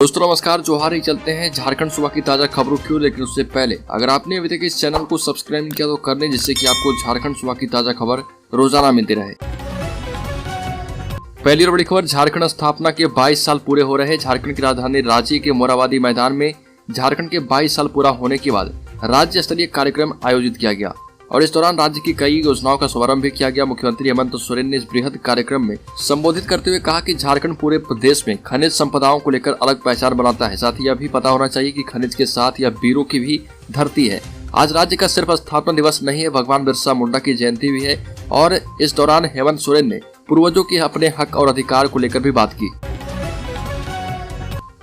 दोस्तों नमस्कार, जोहार ही चलते हैं झारखंड सुबह की ताजा खबरों की ओर। लेकिन उससे पहले अगर आपने अभी तक इस चैनल को सब्सक्राइब नहीं किया तो कर लें, जिससे कि आपको झारखंड सुबह की ताजा खबर रोजाना मिलती रहे। पहली और बड़ी खबर, झारखंड स्थापना के 22 साल पूरे हो रहे। झारखंड की राजधानी रांची के मोरहाबादी मैदान में झारखंड के 22 साल पूरा होने के बाद राज्य स्तरीय कार्यक्रम आयोजित किया गया और इस दौरान राज्य की कई योजनाओं का शुभारंभ भी किया गया। मुख्यमंत्री हेमंत सोरेन ने इस बृहद कार्यक्रम में संबोधित करते हुए कहा कि झारखंड पूरे प्रदेश में खनिज संपदाओं को लेकर अलग पहचान बनाता है। साथ ही यह भी पता होना चाहिए कि खनिज के साथ यह वीरों की भी धरती है। आज राज्य का सिर्फ स्थापना दिवस नहीं है, भगवान बिरसा मुंडा की जयंती भी है। और इस दौरान हेमंत सोरेन ने पूर्वजों के अपने हक और अधिकार को लेकर भी बात की।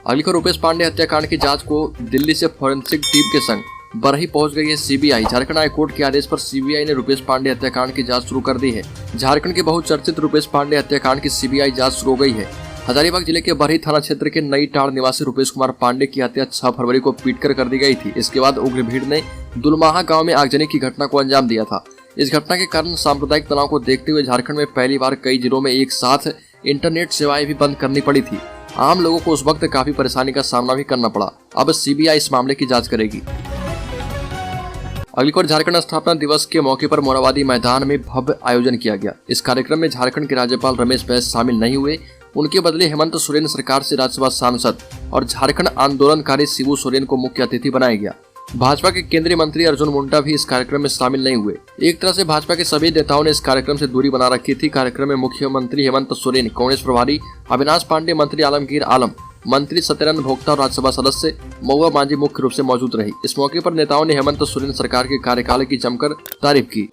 अगली खबर, रुपेश पांडे हत्याकांड की जांच को दिल्ली से फोरेंसिक टीम के संग बरही पहुंच गई है सीबीआई। झारखंड हाईकोर्ट के आदेश पर सीबीआई ने रुपेश पांडे हत्याकांड की जांच शुरू कर दी है। झारखंड के बहुचर्चित रुपेश पांडे हत्याकांड की सीबीआई जांच शुरू हो गई है। हजारीबाग जिले के बरही थाना क्षेत्र के नई टाड़ निवासी रुपेश कुमार पांडे की हत्या 6 फरवरी को पीटकर कर दी गई थी। इसके बाद उग्र भीड़ ने दुलमाहा गांव में आगजनी की घटना को अंजाम दिया था। इस घटना के कारण सांप्रदायिक तनाव को देखते हुए झारखंड में पहली बार कई जिलों में एक साथ इंटरनेट सेवाएं भी बंद करनी पड़ी थी। आम लोगों को उस वक्त काफी परेशानी का सामना भी करना पड़ा। अब सीबीआई इस मामले की जांच करेगी। अगली खबर, झारखंड स्थापना दिवस के मौके पर मोरहाबादी मैदान में भव्य आयोजन किया गया। इस कार्यक्रम में झारखंड के राज्यपाल रमेश बैस शामिल नहीं हुए। उनके बदले हेमंत सोरेन सरकार से राज्यसभा सांसद और झारखंड आंदोलनकारी शिबू सोरेन को मुख्य अतिथि बनाया गया। भाजपा के केंद्रीय मंत्री अर्जुन मुंडा भी इस कार्यक्रम में शामिल नहीं हुए। एक तरह से भाजपा के सभी नेताओं ने इस कार्यक्रम से दूरी बना रखी थी। कार्यक्रम में मुख्यमंत्री हेमंत सोरेन, कांग्रेस प्रभारी अविनाश पांडे, मंत्री आलमगीर आलम, मंत्री सत्यानंद भोक्ता और राज्यसभा सदस्य महुआ मांझी मुख्य रूप से मौजूद रही। इस मौके पर नेताओं ने हेमंत सोरेन सरकार के कार्यकाल की जमकर तारीफ की।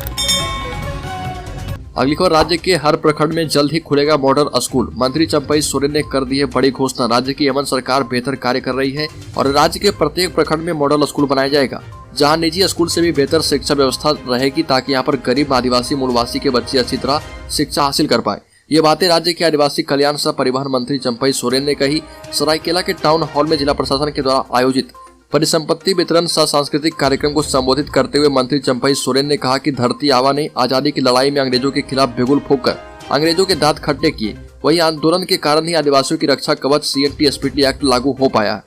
अगली खबर, राज्य के हर प्रखंड में जल्द ही खुलेगा मॉडल स्कूल। मंत्री चंपई सोरेन ने कर दी है बड़ी घोषणा। राज्य की हेमंत सरकार बेहतर कार्य कर रही है और राज्य के प्रत्येक प्रखंड में मॉडल स्कूल बनाया जाएगा, जहां निजी स्कूल से भी बेहतर शिक्षा व्यवस्था रहेगी, ताकि यहां पर गरीब आदिवासी मूलवासी के बच्चे अच्छी तरह शिक्षा हासिल कर पाए। ये बातें राज्य के आदिवासी कल्याण सह परिवहन मंत्री चंपई सोरेन ने कही। सरायकेला के टाउन हॉल में जिला प्रशासन के द्वारा आयोजित परिसंपत्ति वितरण सह सांस्कृतिक कार्यक्रम को संबोधित करते हुए मंत्री चंपई सोरेन ने कहा कि धरती आबा ने आजादी की लड़ाई में अंग्रेजों के खिलाफ बिगुल फूंककर अंग्रेजों के दांत खट्टे किए। वही आंदोलन के कारण ही आदिवासियों की रक्षा कवच CNT SPT एक्ट लागू हो पाया।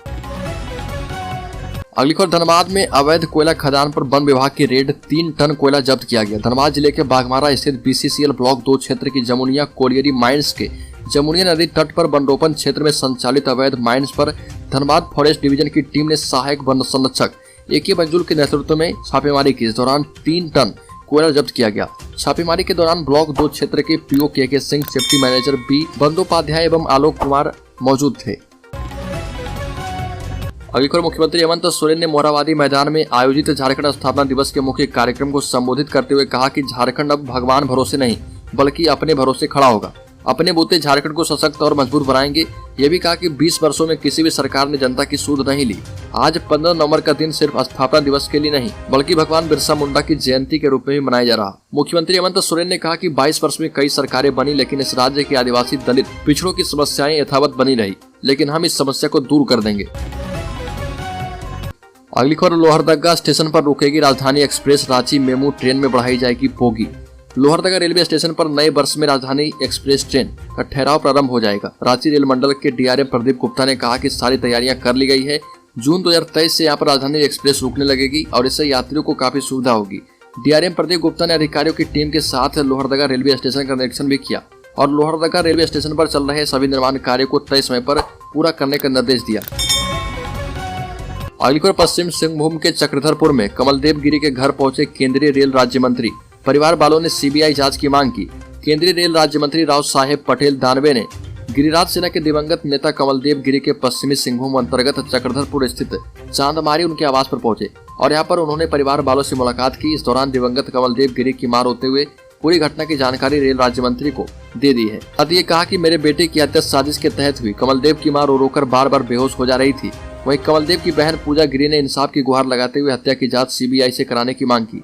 अगली खबर, धनबाद में अवैध कोयला खदान पर वन विभाग की रेड, 3 टन कोयला जब्त किया गया। धनबाद जिले के बाघमारा स्थित BCCL ब्लॉक 2 क्षेत्र की जमुनिया कोलियरी माइंस के जमुनिया नदी तट पर वनरोपण क्षेत्र में संचालित अवैध माइंस पर धनबाद फॉरेस्ट डिवीजन की टीम ने सहायक वन संरक्षक AK मंजुल के नेतृत्व में छापेमारी की। इस दौरान 3 टन कोयला जब्त किया गया। छापेमारी के दौरान ब्लॉक 2 क्षेत्र के PO KK Singh, safety manager B Bandopadhyay एवं आलोक कुमार मौजूद थे। अगली खबर, मुख्यमंत्री हेमंत सोरेन ने मोरहाबादी मैदान में आयोजित झारखंड स्थापना दिवस के मुख्य कार्यक्रम को संबोधित करते हुए कहा कि झारखंड अब भगवान भरोसे नहीं बल्कि अपने भरोसे खड़ा होगा। अपने बूते झारखंड को सशक्त और मजबूत बनाएंगे। ये भी कहा कि 20 वर्षों में किसी भी सरकार ने जनता की सूद नहीं ली। आज 15 नवंबर का दिन सिर्फ स्थापना दिवस के लिए नहीं बल्कि भगवान बिरसा मुंडा की जयंती के रूप में भी मनाया जा रहा। मुख्यमंत्री हेमंत सोरेन ने कहा कि 22 वर्ष में कई सरकारें बनी, लेकिन इस राज्य के आदिवासी दलित पिछड़ों की समस्याएं यथावत बनी रही, लेकिन हम इस समस्या को दूर कर देंगे। अगली खबर, लोहरदगा स्टेशन पर रुकेगी राजधानी एक्सप्रेस, रांची मेमू ट्रेन में बढ़ाई जाएगी बोगी। लोहरदगा रेलवे स्टेशन पर नए वर्ष में राजधानी एक्सप्रेस ट्रेन का ठहराव प्रारंभ हो जाएगा। रांची रेल मंडल के DRM प्रदीप गुप्ता ने कहा कि सारी तैयारियां कर ली गई है। जून 2023 से यहाँ पर राजधानी एक्सप्रेस रुकने लगेगी और इससे यात्रियों को काफी सुविधा होगी। DRM प्रदीप गुप्ता ने अधिकारियों की टीम के साथ लोहरदगा रेलवे स्टेशन का निरीक्षण भी किया और लोहरदगा रेलवे स्टेशन पर चल रहे सभी निर्माण कार्य को तय समय पर पूरा करने का निर्देश दिया। अगली खबर, पश्चिम सिंहभूम के चक्रधरपुर में कमलदेव गिरी के घर पहुंचे केंद्रीय रेल राज्य मंत्री। परिवार वालों ने CBI जांच की मांग की। केंद्रीय रेल राज्य मंत्री राव साहेब पटेल दानवे ने गिरिराज सेना के दिवंगत नेता कमलदेव गिरी के पश्चिमी सिंहभूम अंतर्गत चक्रधरपुर स्थित चांदमारी उनके आवास पर पहुंचे और यहां पर उन्होंने परिवार वालों से मुलाकात की। इस दौरान दिवंगत कमलदेव गिरी की मां रोते हुए पूरी घटना की जानकारी रेल राज्य मंत्री को दे दी है। साथ ये कहा कि मेरे बेटे की हत्या साजिश के तहत हुई। कमलदेव की मां रो रोकर बार बार बेहोश हो जा रही थी। वहीं कमलदेव की बहन पूजा गिरी ने इंसाफ की गुहार लगाते हुए हत्या की जांच CBI से कराने की मांग की।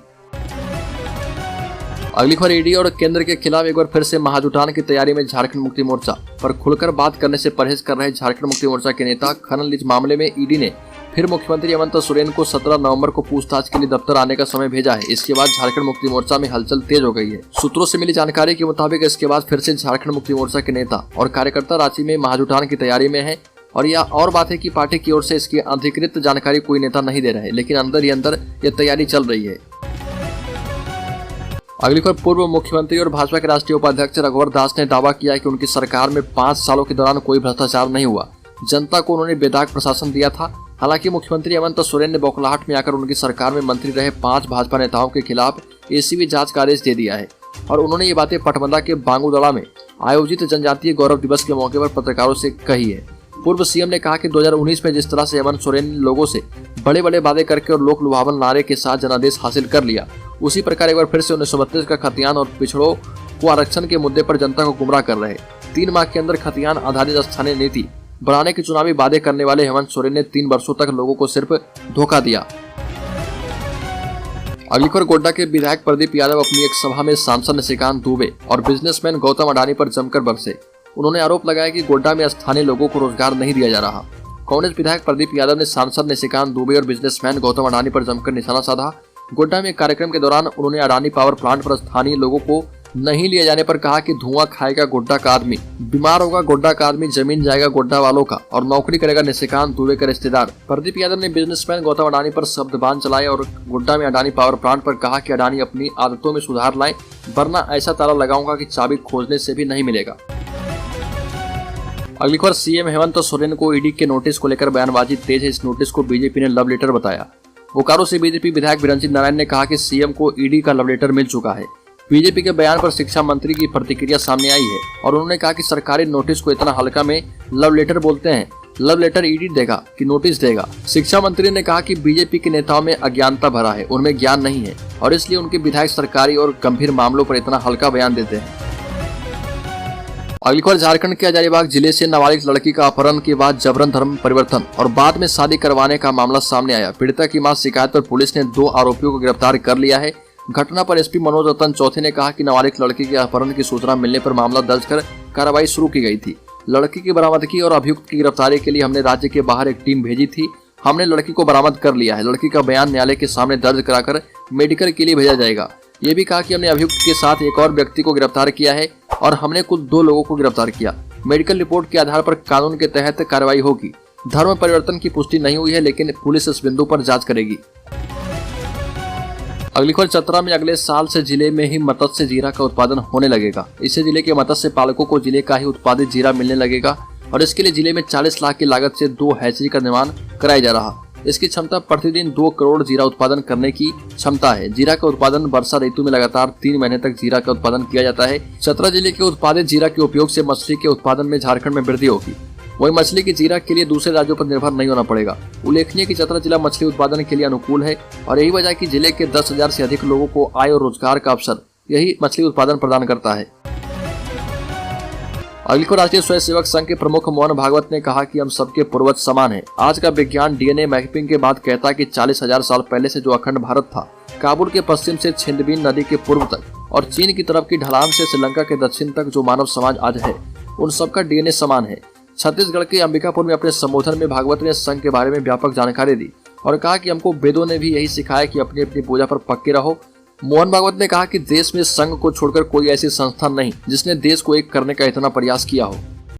अगली खबर, ED और केंद्र के खिलाफ एक बार फिर से महाजुटान की तैयारी में झारखंड मुक्ति मोर्चा पर खुलकर बात करने से परहेज कर रहे झारखंड मुक्ति मोर्चा के नेता खनन लीच मामले में ED ने फिर मुख्यमंत्री हेमंत सोरेन को 17 नवंबर को पूछताछ के लिए दफ्तर आने का समय भेजा है। इसके बाद झारखंड मुक्ति मोर्चा में हलचल तेज हो गई है। सूत्रों से मिली जानकारी के मुताबिक इसके बाद फिर से झारखंड मुक्ति मोर्चा के नेता और कार्यकर्ता रांची में महाजुटान की तैयारी में है। और यह और बात है कि पार्टी की ओर से इसकी अधिकृत जानकारी कोई नेता नहीं दे रहे, लेकिन अंदर ही अंदर ये तैयारी चल रही है। अगली खबर, पूर्व मुख्यमंत्री और भाजपा के राष्ट्रीय उपाध्यक्ष रघुवर दास ने दावा किया कि उनकी सरकार में 5 सालों के दौरान कोई भ्रष्टाचार नहीं हुआ। जनता को उन्होंने बेदाग प्रशासन दिया था। हालांकि मुख्यमंत्री हेमंत सोरेन ने बौखलाहट में आकर उनकी सरकार में मंत्री रहे 5 भाजपा नेताओं के खिलाफ एसीबी जांच का आदेश दे दिया है और उन्होंने ये बातें पटमदा के बांगूदड़ा में आयोजित जनजातीय गौरव दिवस के मौके पर पत्रकारों से कही है। पूर्व सीएम ने कहा कि 2019 में जिस तरह से हेमंत सोरेन ने लोगों से बड़े बड़े वादे करके और लोक लुभावन नारे के साथ जनादेश हासिल कर लिया, उसी प्रकार एक बार फिर से 1932 का खतियान और पिछड़ों को आरक्षण के मुद्दे पर जनता को गुमराह कर रहे। 3 माह के अंदर खतियान आधारित स्थानीय नीति बनाने के चुनावी वादे करने वाले हेमंत सोरेन ने 3 वर्षों तक लोगों को सिर्फ धोखा दिया। अगली खबर, गोड्डा के विधायक प्रदीप यादव अपनी एक सभा में सांसद निशिकांत दुबे और बिजनेसमैन गौतम अडानी पर जमकर बरसे। उन्होंने आरोप लगाया कि गोड्डा में स्थानीय लोगों को रोजगार नहीं दिया जा रहा। कांग्रेस विधायक प्रदीप यादव ने सांसद निशिकांत दुबे और बिजनेसमैन गौतम अडानी पर जमकर निशाना साधा। गोड्डा में एक कार्यक्रम के दौरान उन्होंने अडानी पावर प्लांट पर स्थानीय लोगों को नहीं लिए जाने पर कहा कि धुआं खाएगा गोड्डा का आदमी, बीमार होगा गोड्डा का आदमी, जमीन जाएगा गोड्डा वालों का और नौकरी करेगा निशिकांत दुबे का रिश्तेदार। प्रदीप यादव ने बिजनेसमैन गौतम अडानी पर शब्दबाण चलाए और गोड्डा में अडानी पावर प्लांट पर कहा कि अडानी अपनी आदतों में सुधार लाएं, वरना ऐसा ताला लगाऊंगा कि चाबी खोजने से भी नहीं मिलेगा। अगली खबर, सीएम हेमंत सोरेन को ईडी के नोटिस को लेकर बयानबाजी तेज है। इस नोटिस को बीजेपी ने लव लेटर बताया। बोकारो से बीजेपी विधायक बिरंजीत नारायण ने कहा कि सीएम को ईडी का लव लेटर मिल चुका है। बीजेपी के बयान पर शिक्षा मंत्री की प्रतिक्रिया सामने आई है और उन्होंने कहा कि सरकारी नोटिस को इतना हल्का में लव लेटर बोलते हैं। लव लेटर ईडी देगा कि नोटिस देगा? शिक्षा मंत्री ने कहा कि बीजेपी के नेताओं में अज्ञानता भरा है, उनमें ज्ञान नहीं है और इसलिए उनके विधायक सरकारी और गंभीर मामलों पर इतना हल्का बयान देते हैं। अगली खबर, झारखंड के हजारीबाग जिले से नाबालिग लड़की का अपहरण के बाद जबरन धर्म परिवर्तन और बाद में शादी करवाने का मामला सामने आया। पीड़िता की मां शिकायत पर पुलिस ने 2 आरोपियों को गिरफ्तार कर लिया है। घटना पर एसपी मनोज रतन चौथे ने कहा कि नाबालिग लड़की के अपहरण की सूचना मिलने पर मामला दर्ज कर कार्रवाई शुरू की गई थी। लड़की की बरामदगी और अभियुक्त की गिरफ्तारी के लिए हमने राज्य के बाहर एक टीम भेजी थी। हमने लड़की को बरामद कर लिया है। लड़की का बयान न्यायालय के सामने दर्ज कराकर मेडिकल के लिए भेजा जाएगा। ये भी कहा कि हमने अभियुक्त के साथ एक और व्यक्ति को गिरफ्तार किया है और हमने कुल 2 लोगों को गिरफ्तार किया। मेडिकल रिपोर्ट के आधार पर कानून के तहत कार्रवाई होगी। धर्म परिवर्तन की पुष्टि नहीं हुई है, लेकिन पुलिस इस बिंदु पर जांच करेगी। अगली खबर, चतरा में अगले साल से जिले में ही मत्स्य जीरा का उत्पादन होने लगेगा। इससे जिले के मत्स्य पालकों को जिले का ही उत्पादित जीरा मिलने लगेगा और इसके लिए जिले में 40 लाख की लागत से 2 हैचरी का निर्माण कराया जा रहा। इसकी क्षमता प्रतिदिन 2 करोड़ जीरा उत्पादन करने की क्षमता है। जीरा का उत्पादन वर्षा ऋतु में लगातार 3 महीने तक जीरा का उत्पादन किया जाता है। चतरा जिले के उत्पादित जीरा के उपयोग से मछली के उत्पादन में झारखंड में वृद्धि होगी। वहीं मछली की जीरा के लिए दूसरे राज्यों पर निर्भर नहीं होना पड़ेगा। उल्लेखनीय कि चतरा जिला मछली उत्पादन के लिए अनुकूल है और यही वजह कि जिले के 10,000 से अधिक लोगों को आय और रोजगार का अवसर यही मछली उत्पादन प्रदान करता है। अगली को राष्ट्रीय स्वयंसेवक संघ के प्रमुख मोहन भागवत ने कहा कि हम सबके पूर्वज समान हैं। आज का विज्ञान डीएनए मैपिंग के बाद कहता है कि 40,000 साल पहले से जो अखंड भारत था, काबुल के पश्चिम से छिंदबीन नदी के पूर्व तक और चीन की तरफ की ढलान से श्रीलंका के दक्षिण तक जो मानव समाज आज है, उन सबका डीएनए समान है। छत्तीसगढ़ के अंबिकापुर में अपने संबोधन में भागवत ने संघ के बारे में व्यापक जानकारी दी और कहा कि हमको वेदों ने भी यही सिखाया कि अपनी अपनी पूजा पर पक्के रहो। मोहन भागवत ने कहा कि देश में संघ को छोड़कर कोई ऐसी संस्था नहीं जिसने देश को एक करने का इतना प्रयास किया हो।